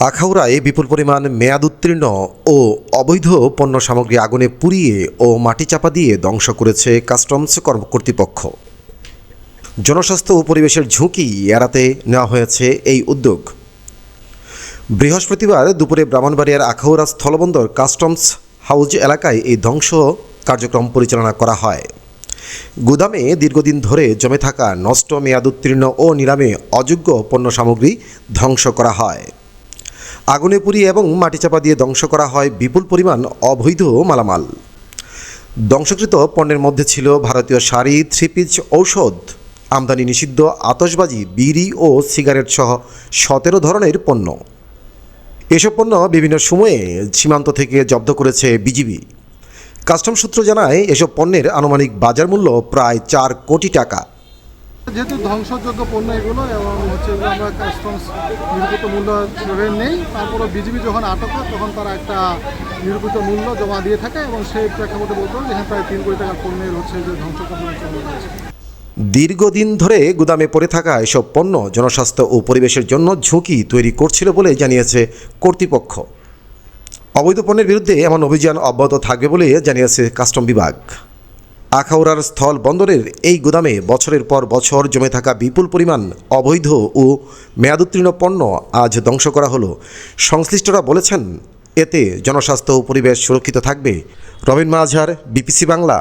আখাউড়ায় বিপুল পরিমাণ মেয়াদ উত্তীর্ণ ও অবৈধ পণ্য সামগ্রী আগুনে পুড়িয়ে ও মাটি চাপা দিয়ে ধ্বংস করেছে কাস্টমস কর্তৃপক্ষ। জনস্বাস্থ্য ও পরিবেশের ঝুঁকি এড়াতে নেওয়া হয়েছে এই উদ্যোগ। বৃহস্পতিবার দুপুরে ব্রাহ্মণবাড়িয়ার আখাউড়া স্থলবন্দর কাস্টমস হাউজ এলাকায় এই ধ্বংস কার্যক্রম পরিচালনা করা হয়। গুদামে দীর্ঘদিন ধরে জমে থাকা নষ্ট মেয়াদ উত্তীর্ণ ও নিলামে অযোগ্য পণ্য সামগ্রী ধ্বংস করা হয়। আগুনে পুড়িয়ে এবং মাটি চাপা দিয়ে ধ্বংস করা হয় বিপুল পরিমাণ অবৈধ মালামাল। ধ্বংসকৃত পণ্যের মধ্যে ছিল ভারতীয় শাড়ি, থ্রি পিস, ঔষধ, আমদানি নিষিদ্ধ আতশবাজি, বিড়ি ও সিগারেট সহ 17 ধরনের পণ্য। এসব পণ্য বিভিন্ন সময়ে সীমান্ত থেকে জব্দ করেছে বিজিবি। কাস্টম সূত্র জানায়, এসব পণ্যের আনুমানিক বাজার মূল্য প্রায় 4 কোটি টাকা। যেহেতু ধ্বংসযোগ্য পণ্য এগুলো এবং আমরা কাস্টমস নিরূপিত মূল্য ধরে নেই, তারপরে বিজিবি যখন আটক হয় তখন তারা একটা নিরূপিত মূল্য জমা দিয়ে থাকে এবং সেই প্রেক্ষাপটে বলতে হবে যেখানে প্রায় 3 কোটি টাকার পণ্যের যে ধ্বংস হয়েছে। দীর্ঘদিন ধরে গুদামে পড়ে থাকা এসব পণ্য জনস্বাস্থ্য ও পরিবেশের জন্য ঝুঁকি তৈরি করছিল বলে জানিয়েছে কর্তৃপক্ষ। অবৈধ পণ্যের বিরুদ্ধে এমন অভিযান অব্যাহত থাকবে বলে জানিয়েছে কাস্টম বিভাগ। আখাউড়ার স্থল বন্দরের এই গুদামে বছরের পর বছর জমে থাকা বিপুল পরিমাণ অবৈধ ও মেয়াদোত্তীর্ণ পণ্য আজ ধ্বংস করা হলো। সংশ্লিষ্টরা বলেছেন, এতে জনস্বাস্থ্য ও পরিবেশ সুরক্ষিত থাকবে। রবিন মাঝার, বিপিসি বাংলা।